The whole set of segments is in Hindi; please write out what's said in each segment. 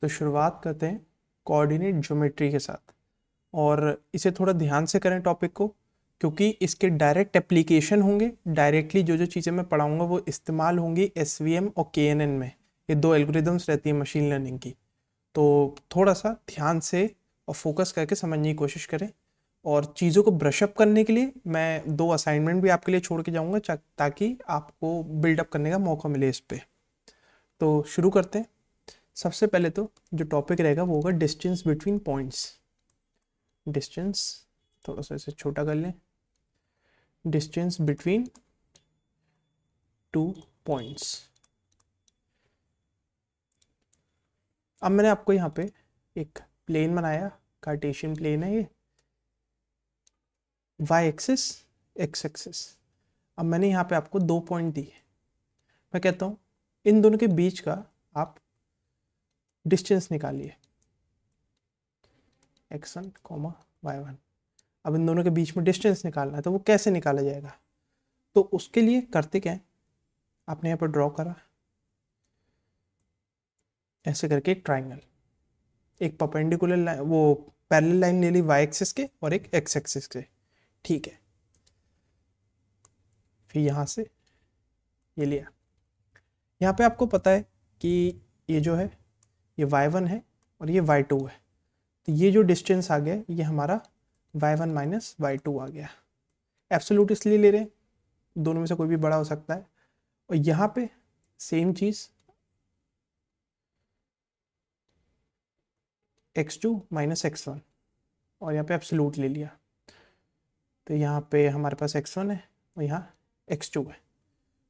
तो शुरुआत करते हैं कोऑर्डिनेट ज्योमेट्री के साथ। और इसे थोड़ा ध्यान से करें टॉपिक को, क्योंकि इसके डायरेक्ट एप्लीकेशन होंगे। डायरेक्टली जो जो चीज़ें मैं पढ़ाऊंगा वो इस्तेमाल होंगी एसवीएम और केएनएन में। ये दो एल्गोरिदम्स रहती है मशीन लर्निंग की। तो थोड़ा सा ध्यान से और फोकस करके समझने की कोशिश करें। और चीज़ों को ब्रशअप करने के लिए मैं दो असाइनमेंट भी आपके लिए छोड़ के जाऊंगा, ताकि आपको बिल्डअप करने का मौका मिले इस पे। तो शुरू करते हैं। सबसे पहले तो जो टॉपिक रहेगा वो होगा डिस्टेंस बिटवीन पॉइंट्स। डिस्टेंस थोड़ा सा इसे छोटा कर लें। Distance between two points. अब मैंने आपको यहाँ पे एक प्लेन बनाया, कार्टेशियन प्लेन है ये, वाई एक्सिस, एक्स एक्सिस। अब मैंने यहाँ पे आपको दो पॉइंट दिए। मैं कहता हूँ इन दोनों के बीच का आप डिस्टेंस निकालिए, x1 कॉमा y1। अब इन दोनों के बीच में डिस्टेंस निकालना है, तो वो कैसे निकाला जाएगा? तो उसके लिए करते क्या है, आपने यहाँ पर ड्रॉ करा ऐसे करके एक ट्राइंगल, एक परपेंडिकुलर लाइन, वो पैरेलल लाइन ले ली वाई एक्सिस के और एक एक्स एक्सिस के। ठीक है, फिर यहाँ से ये लिया। यहाँ पे आपको पता है कि ये जो है ये y1 है और ये y2 है। तो ये जो डिस्टेंस आ गया ये हमारा y1 माइनस y2 आ गया। एब्सोल्यूट इसलिए ले रहे हैं, दोनों में से कोई भी बड़ा हो सकता है। और यहाँ पे सेम चीज़ x2 माइनस x1, और यहाँ पे एब्सोल्यूट ले लिया। तो यहाँ पे हमारे पास x1 है और यहाँ x2 है।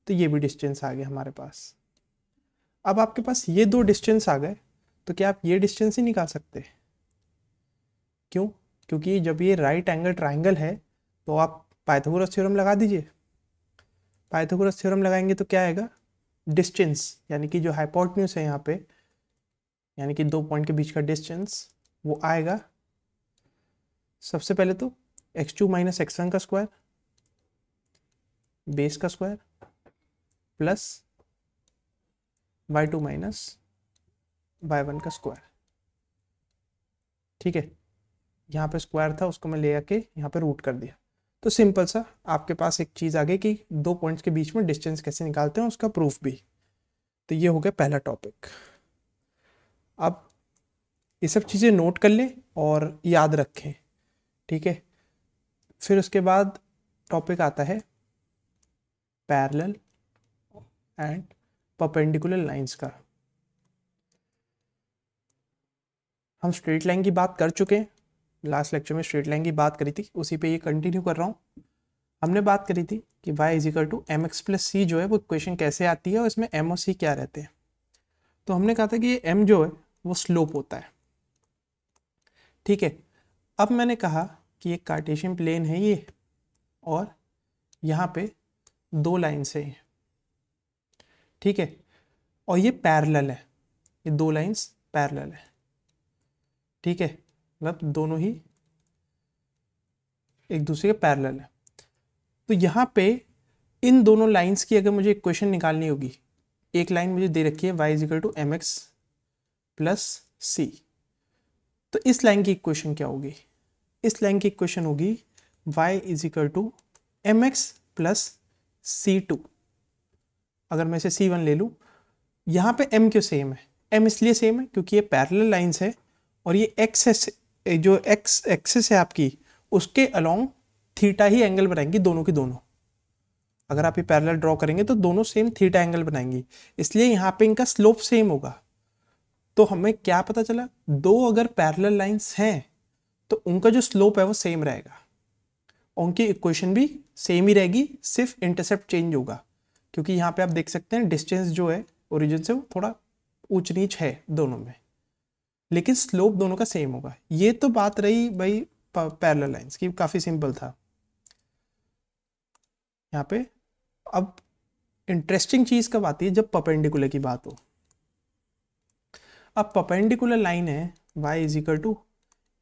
तो ये भी डिस्टेंस आ गया हमारे पास। अब आपके पास ये दो डिस्टेंस आ गए, तो क्या आप ये डिस्टेंस ही निकाल सकते? क्यों? क्योंकि जब ये राइट एंगल ट्राइंगल है तो आप पाइथागोरस थ्योरम लगा दीजिए। पाइथागोरस थ्योरम लगाएंगे तो क्या आएगा? डिस्टेंस यानी कि जो हाइपोटेन्यूज है यहाँ पे, यानी कि दो पॉइंट के बीच का डिस्टेंस, वो आएगा सबसे पहले तो x2 माइनस x1 का स्क्वायर, बेस का square, plus y2 minus y1 का स्क्वायर। ठीक है, यहाँ पे स्क्वायर था उसको मैं ले आके यहाँ पे रूट कर दिया। तो सिंपल सा आपके पास एक चीज़ आ गई कि दो पॉइंट्स के बीच में डिस्टेंस कैसे निकालते हैं, उसका प्रूफ भी। तो ये हो गया पहला टॉपिक। अब ये सब चीज़ें नोट कर लें और याद रखें। ठीक है, फिर उसके बाद टॉपिक आता है पैरेलल एंड परपेंडिकुलर लाइंस का। हम स्ट्रेट लाइन की बात कर चुके हैं, लास्ट लेक्चर में स्ट्रेट लाइन की बात करी थी, उसी पे ये कंटिन्यू कर रहा हूँ। हमने बात करी थी कि y is equal to M x plus C जो है वो इक्वेशन कैसे आती है और इसमें m और c क्या रहते हैं। तो हमने कहा था कि ये m जो है वो स्लोप होता है। ठीक है, अब मैंने कहा कि एक कार्टेशियन प्लेन है ये, और यहाँ पे दो लाइन्स है। ठीक है, और ये पैरेलल है, ये दो लाइन्स पैरेलल है। ठीक है, मतलब दोनों ही एक दूसरे के पैरेलल है। तो यहाँ पे इन दोनों लाइंस की अगर मुझे इक्वेशन निकालनी होगी, एक लाइन मुझे दे रखी है y is equal to M x plus C, तो इस लाइन की इक्वेशन क्या होगी? इस लाइन की इक्वेशन होगी y is equal to M x plus c two. अगर मैं इसे c1 ले लूँ, यहाँ पे m क्यों सेम है? m इसलिए सेम है क्योंकि ये पैरेलल लाइंस है, और ये x जो x एक्सिस है आपकी, उसके अलोंग थीटा ही एंगल बनाएंगी दोनों की दोनों। अगर आप ये पैरेलल ड्रॉ करेंगे तो दोनों सेम थीटा एंगल बनाएंगी, इसलिए यहाँ पे इनका स्लोप सेम होगा। तो हमें क्या पता चला, दो अगर पैरेलल लाइंस हैं तो उनका जो स्लोप है वो सेम रहेगा, उनकी इक्वेशन भी सेम ही रहेगी, सिर्फ इंटरसेप्ट चेंज होगा। क्योंकि यहाँ पे आप देख सकते हैं डिस्टेंस जो है ओरिजिन से वो थोड़ा ऊंच नीच है दोनों में, लेकिन स्लोप दोनों का सेम होगा। ये तो बात रही भाई पैरेलल लाइंस की, काफ़ी सिंपल था यहाँ पे। अब इंटरेस्टिंग चीज़ कब आती है? जब परपेंडिकुलर की बात हो। अब परपेंडिकुलर लाइन है y is equal to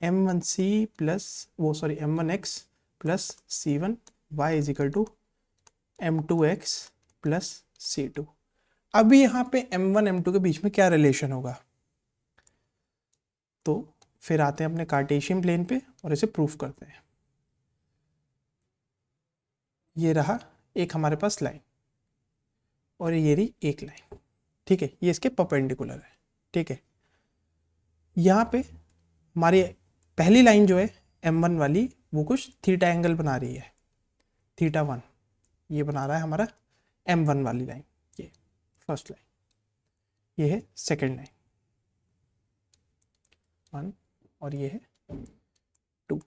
m one c plus m one x plus c one, y is equal to m two x plus c two. अब यहाँ पे m1 m2 के बीच में क्या रिलेशन होगा? तो फिर आते हैं अपने कार्टेशियन प्लेन पे और इसे प्रूफ करते हैं। ये रहा एक हमारे पास लाइन और ये रही एक लाइन, ठीक है, ये इसके परपेंडिकुलर है, ठीक है। यहाँ पे हमारी पहली लाइन जो है M1 वाली वो कुछ थीटा एंगल बना रही है, थीटा 1, ये बना रहा है हमारा M1 वाली लाइन, ये फर्स्ट लाइन, ये है सेकेंड लाइन 1 और ये है 2।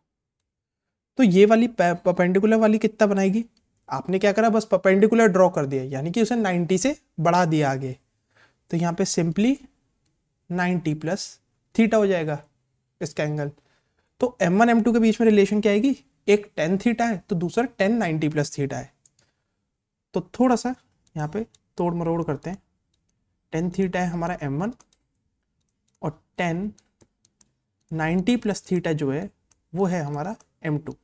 तो ये वाली परपेंडिकुलर वाली कितना बनाएगी, आपने क्या करा बस परपेंडिकुलर ड्रॉ कर दिया, यानी कि उसे 90 से बढ़ा दिया आगे, तो यहाँ पे सिंपली 90 प्लस थीटा हो जाएगा इसका एंगल। तो M1 M2 के बीच में रिलेशन क्या आएगी, एक tan थीटा है तो दूसरा tan 90 प्लस थीटा है। तो थोड़ा सा यहाँ पे तोड़ मरोड़ करते हैं, tan थीटा है हमारा M1 और tan 90 प्लस थीटा जो है वो है हमारा M2,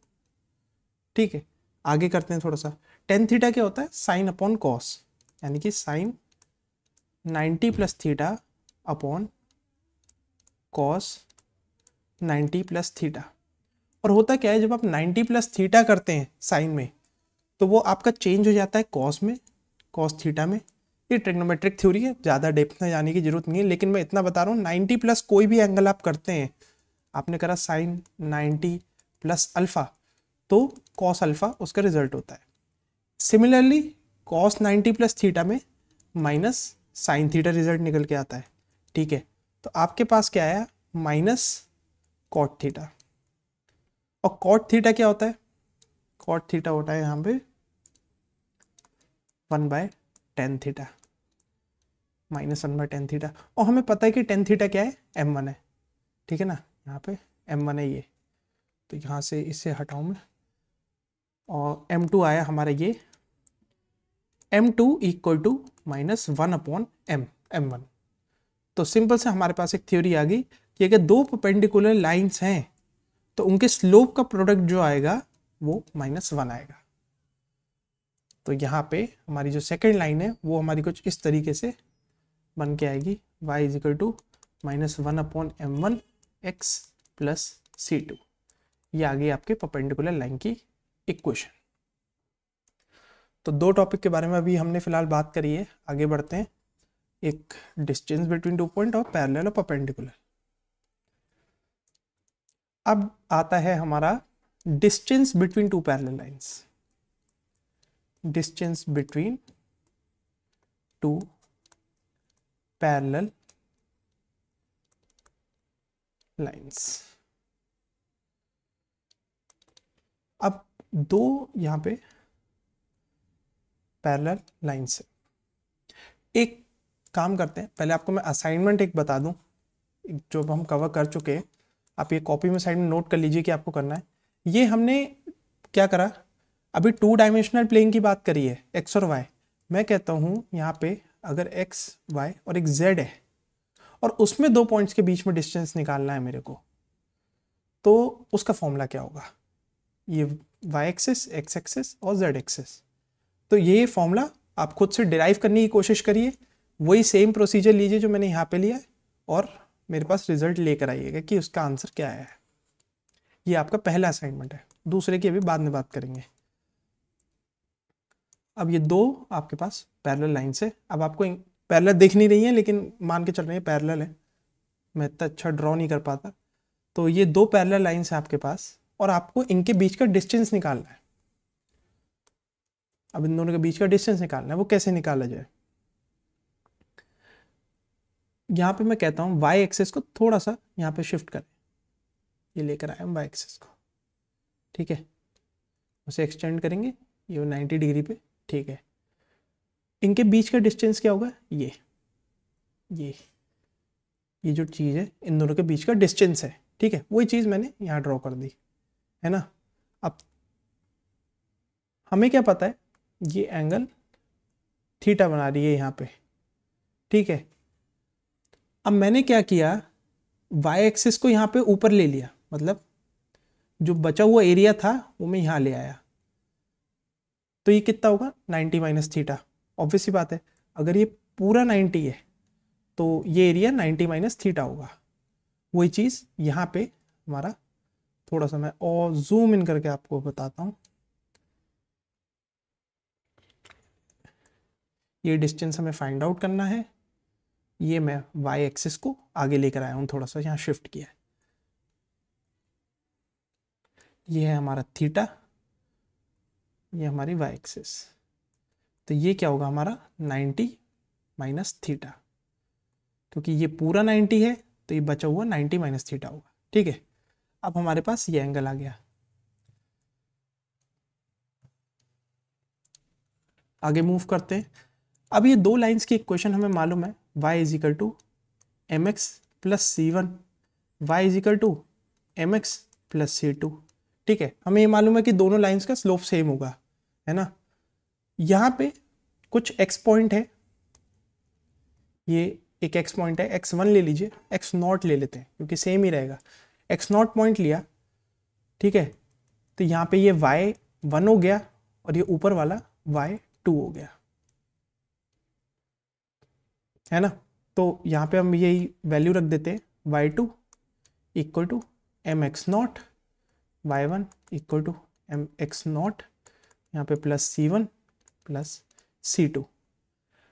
ठीक है। आगे करते हैं थोड़ा सा, tan थीटा क्या होता है, साइन अपॉन कॉस, यानी कि sine 90 plus theta upon cos 90 plus theta. और होता क्या है, जब आप 90 प्लस थीटा करते हैं साइन में तो वो आपका चेंज हो जाता है कॉस में, कॉस थीटा में। ये ट्रिग्नोमेट्रिक थ्योरी है, ज़्यादा डेप्थ में जाने की जरूरत नहीं है, लेकिन मैं इतना बता रहा हूँ 90 प्लस कोई भी एंगल आप करते हैं, आपने करा साइन 90 प्लस अल्फा तो कॉस अल्फा उसका रिजल्ट होता है। सिमिलरली कॉस 90 प्लस थीटा में माइनस साइन थीटा रिजल्ट निकल के आता है, ठीक है। तो आपके पास क्या आया, माइनस कॉट थीटा। और कॉट थीटा क्या होता है, कॉट थीटा होता है यहाँ पे 1/tan थीटा, -1/tan थीटा। और हमें पता है कि tan थीटा क्या है, M1 है, ठीक है ना, यहाँ पे M1 है ये, तो यहाँ से इसे हटाऊँ मैं, और M2 आया हमारा ये, M2 इक्वल टू -1/M1। तो सिंपल से हमारे पास एक थ्योरी आ गई कि अगर दो परपेंडिकुलर लाइंस हैं तो उनके स्लोप का प्रोडक्ट जो आएगा वो -1 आएगा। तो यहाँ पे हमारी जो सेकेंड लाइन है वो हमारी कुछ इस तरीके से बन के आएगी, y is equal to -1/M1 x plus C2। ये आ गई आपके परपेंडिकुलर लाइन की इक्वेशन। तो दो टॉपिक के बारे में अभी हमने फिलहाल बात करी है, आगे बढ़ते हैं। एक डिस्टेंस बिटवीन टू पॉइंट और पैरेलल और परपेंडिकुलर। अब आता है हमारा distance between two parallel lines. Distance between two parallel lines. अब दो यहाँ पे पैरेलल लाइंस है, एक काम करते हैं, पहले आपको मैं असाइनमेंट एक बता दूं जो हम कवर कर चुके हैं, आप ये कॉपी में साइड में नोट कर लीजिए कि आपको करना है। ये हमने क्या करा, अभी 2 डायमेंशनल प्लेन की बात करी है, एक्स और वाई। मैं कहता हूँ यहाँ पे अगर एक्स वाई और एक जेड है और उसमें 2 पॉइंट्स के बीच में डिस्टेंस निकालना है मेरे को, तो उसका फॉर्मूला क्या होगा, ये वाई एक्सिस, एक्स एक्सिस और जेड एक्सिस। तो ये फॉर्मूला आप खुद से डिराइव करने की कोशिश करिए, वही सेम प्रोसीजर लीजिए जो मैंने यहाँ पे लिया है और मेरे पास रिजल्ट लेकर आइएगा कि उसका आंसर क्या है। ये आपका पहला असाइनमेंट है, दूसरे की अभी बाद में बात करेंगे। अब ये दो आपके पास पैरेलल लाइंस है, अब आपको पैरेलल दिख नहीं रही है लेकिन मान के चल रहे हैं पैरेलल है, मैं इतना अच्छा ड्रॉ नहीं कर पाता। तो ये दो पैरेलल लाइंस है आपके पास और आपको इनके बीच का डिस्टेंस निकालना है। अब इन दोनों के बीच का डिस्टेंस निकालना है, वो कैसे निकाला जाए। यहाँ पे मैं कहता हूँ वाई एक्सिस को थोड़ा सा यहाँ पे शिफ्ट करें, ये लेकर आए हम वाई एक्सिस को, ठीक है, उसे एक्सटेंड करेंगे ये 90 डिग्री पे, ठीक है। इनके बीच का डिस्टेंस क्या होगा, ये ये जो चीज़ है इन दोनों के बीच का डिस्टेंस है, ठीक है, वही चीज़ मैंने यहाँ ड्रॉ कर दी है ना। अब हमें क्या पता है, ये एंगल थीटा बना रही है यहाँ पे, ठीक है। अब मैंने क्या किया, वाई एक्सिस को यहाँ पे ऊपर ले लिया, मतलब जो बचा हुआ एरिया था वो मैं यहाँ ले आया, तो ये कितना होगा 90 माइनस थीटा। ऑब्वियस सी बात है, अगर ये पूरा 90 है तो ये एरिया 90 माइनस थीटा होगा। वही चीज़ यहाँ पे हमारा, थोड़ा सा मैं और जूम इन करके आपको बताता हूँ। ये डिस्टेंस हमें फाइंड आउट करना है। ये मैं वाई एक्सिस को आगे लेकर आया हूँ, थोड़ा सा यहाँ शिफ्ट किया है। ये है हमारा थीटा, ये हमारी वाई एक्सिस। तो ये क्या होगा हमारा 90 माइनस थीटा, क्योंकि ये पूरा 90 है तो ये बचा हुआ 90 माइनस थीटा होगा। ठीक है, अब हमारे पास ये एंगल आ गया। आगे मूव करते हैं। अब ये दो लाइंस की इक्वेशन हमें मालूम है, y is equal to M x plus c one, y is equal to M x plus c two. ठीक है, हमें ये मालूम है कि दोनों लाइंस का स्लोप सेम होगा, है ना। यहाँ पे कुछ x पॉइंट है, ये एक x पॉइंट है, x1 ले लीजिए, x नॉट ले लेते हैं क्योंकि सेम ही रहेगा। x नॉट पॉइंट लिया, ठीक है, तो यहाँ पे ये y1 हो गया और ये ऊपर वाला y2 हो गया, है ना। तो यहाँ पे हम यही वैल्यू रख देते हैं, y2 equal to M x naught, y1 equal to M x naught, यहाँ पे प्लस c1 प्लस c2।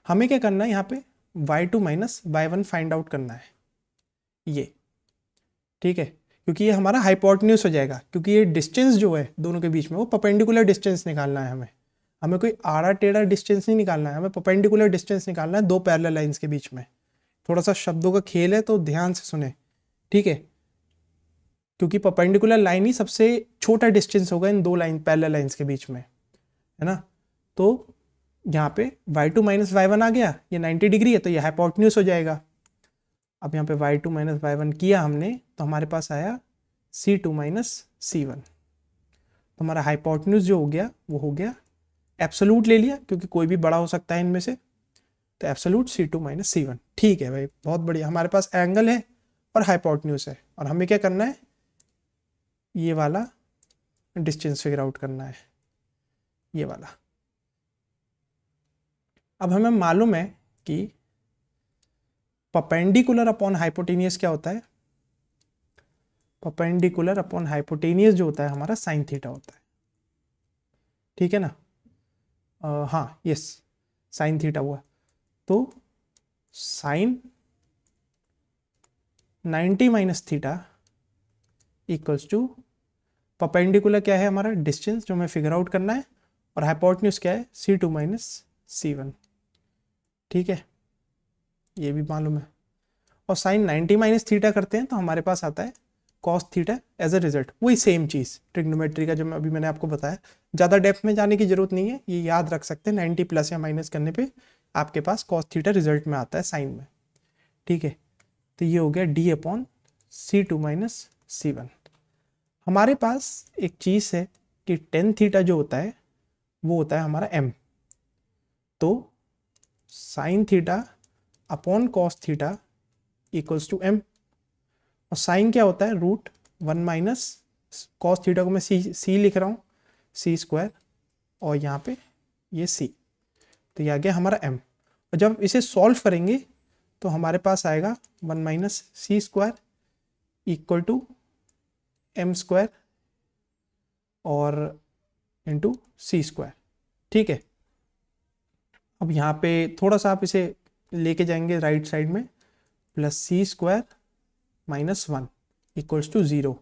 हमें क्या करना है, यहाँ पे y2 minus y1 find out करना है, ये ठीक है, क्योंकि ये हमारा हाइपोटेन्यूज हो जाएगा, क्योंकि ये डिस्टेंस जो है दोनों के बीच में वो परपेंडिकुलर डिस्टेंस निकालना है हमें। हमें कोई आड़ा टेढ़ा डिस्टेंस नहीं निकालना है, हमें परपेंडिकुलर डिस्टेंस निकालना है दो पैरेलल लाइंस के बीच में। थोड़ा सा शब्दों का खेल है तो ध्यान से सुने, ठीक है, क्योंकि परपेंडिकुलर लाइन ही सबसे छोटा डिस्टेंस होगा इन दो लाइन पैरेलल लाइंस के बीच में, है ना। तो यहाँ पे y2 माइनस y1 आ गया, ये 90 डिग्री है तो ये हाइपोटेन्यूज हो जाएगा। अब यहाँ पे y2 माइनस y1 किया हमने तो हमारे पास आया c2 माइनस c1। तो हमारा हाइपोटेन्यूज जो हो गया वो हो गया, एब्सोल्यूट ले लिया क्योंकि कोई भी बड़ा हो सकता है इनमें से, तो एब्सोल्यूट c2 माइनस c1। ठीक है भाई, बहुत बढ़िया, हमारे पास एंगल है और हाइपोटेन्यूज है, और हमें क्या करना है, ये वाला डिस्टेंस फिगर आउट करना है, ये वाला। अब हमें मालूम है कि परपेंडिकुलर अपॉन हाइपोटेनियस क्या होता है, परपेंडिकुलर अपॉन हाइपोटेनियस जो होता है हमारा साइन थीटा होता है, ठीक है ना। हाँ यस, साइन थीटा हुआ, तो sine 90 minus theta equals to, perpendicular क्या है हमारा डिस्टेंस जो हमें फिगर आउट करना है, और हाइपोटेन्यूज क्या है c2 माइनस c1, ठीक है, ये भी मालूम है। और साइन 90 माइनस थीटा करते हैं तो हमारे पास आता है cos theta as a result, वही सेम चीज़ ट्रिग्नोमेट्री का जो अभी मैंने आपको बताया। ज़्यादा डेप्थ में जाने की जरूरत नहीं है, ये याद रख सकते हैं 90 प्लस या माइनस करने पे आपके पास कॉस थीटा रिजल्ट में आता है साइन में, ठीक है। तो ये हो गया d upon c2 minus c1। हमारे पास एक चीज़ है कि टेन थीटा जो होता है वो होता है हमारा m, तो sine theta upon cos theta equals to m, और साइन क्या होता है रूट 1 माइनस कॉस थीटा को मैं सी लिख रहा हूँ, सी स्क्वायर, और यहाँ पे ये सी, तो ये आ गया हमारा m। और जब इसे सॉल्व करेंगे तो हमारे पास आएगा 1 minus c square equal to m square और इंटू सी स्क्वायर, ठीक है। अब यहाँ पे थोड़ा सा आप इसे लेके जाएंगे राइट साइड में, plus c square minus 1 equals to 0।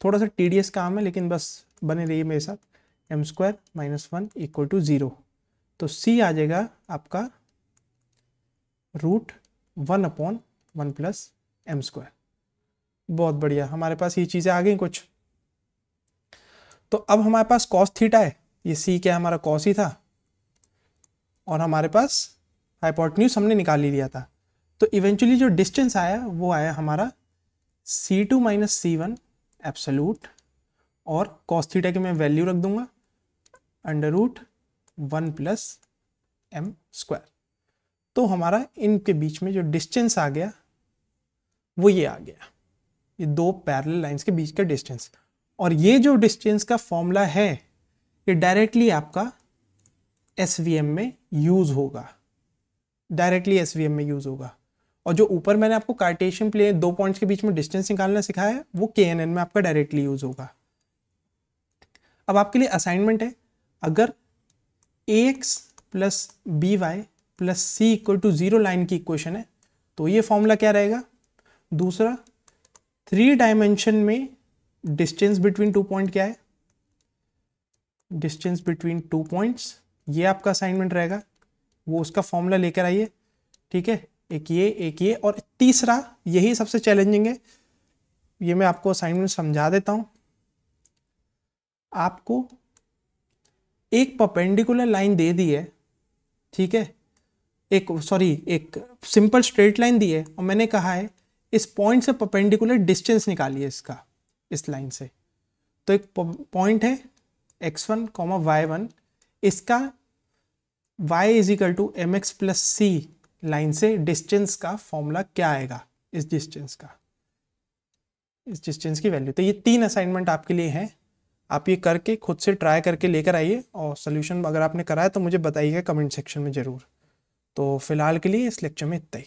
थोड़ा सा टीडियस काम है लेकिन बस बने रहिए मेरे साथ, m square minus 1 equal to 0, तो सी आ जाएगा आपका root 1 upon 1 plus m square. बहुत बढ़िया, हमारे पास ये चीज़ें आ गई कुछ। तो अब हमारे पास कॉस थीटा है, ये सी क्या हमारा कॉस ही था, और हमारे पास हाइपोटेन्यूज हमने निकाल ही लिया था। तो इवेंचुअली जो डिस्टेंस आया वो आया हमारा c2 माइनस c1 एब्सोल्यूट, और कॉस थीटा की मैं वैल्यू रख दूंगा under root 1 plus m square. तो हमारा इनके बीच में जो डिस्टेंस आ गया वो ये आ गया, ये दो पैरेलल लाइंस के बीच का डिस्टेंस। और ये जो डिस्टेंस का फॉर्मूला है ये डायरेक्टली आपका एसवीएम में यूज होगा, डायरेक्टली एसवीएम में यूज होगा। और जो ऊपर मैंने आपको कार्टेशियन प्लेन 2 पॉइंट्स के बीच में डिस्टेंस निकालना सिखाया है वो KNN में आपका डायरेक्टली यूज होगा। अब आपके लिए असाइनमेंट है, अगर ax plus b y plus c equal to 0 line की इक्वेशन है तो ये फॉर्मूला क्या रहेगा। दूसरा, 3 डायमेंशन में डिस्टेंस बिटवीन 2 पॉइंट क्या है, डिस्टेंस बिटवीन 2 पॉइंट्स, ये आपका असाइनमेंट रहेगा, वो उसका फॉर्मूला लेकर आइए। ठीक है, एक ये और तीसरा यही सबसे चैलेंजिंग है, ये मैं आपको असाइनमेंट समझा देता हूं। आपको एक परपेंडिकुलर लाइन दे दी है, ठीक है, एक सिंपल स्ट्रेट लाइन दी है और मैंने कहा है इस पॉइंट से परपेंडिकुलर डिस्टेंस निकालिए इसका, इस लाइन से। तो एक पॉइंट है x1, y1, इसका y is equal to mx plus c line से डिस्टेंस का फॉर्मूला क्या आएगा, इस डिस्टेंस की वैल्यू। तो ये 3 असाइनमेंट आपके लिए हैं, आप ये करके खुद से ट्राई करके लेकर आइए और सोल्यूशन अगर आपने कराया तो मुझे बताइएगा कमेंट सेक्शन में ज़रूर। तो फिलहाल के लिए इस लेक्चर में इतना ही।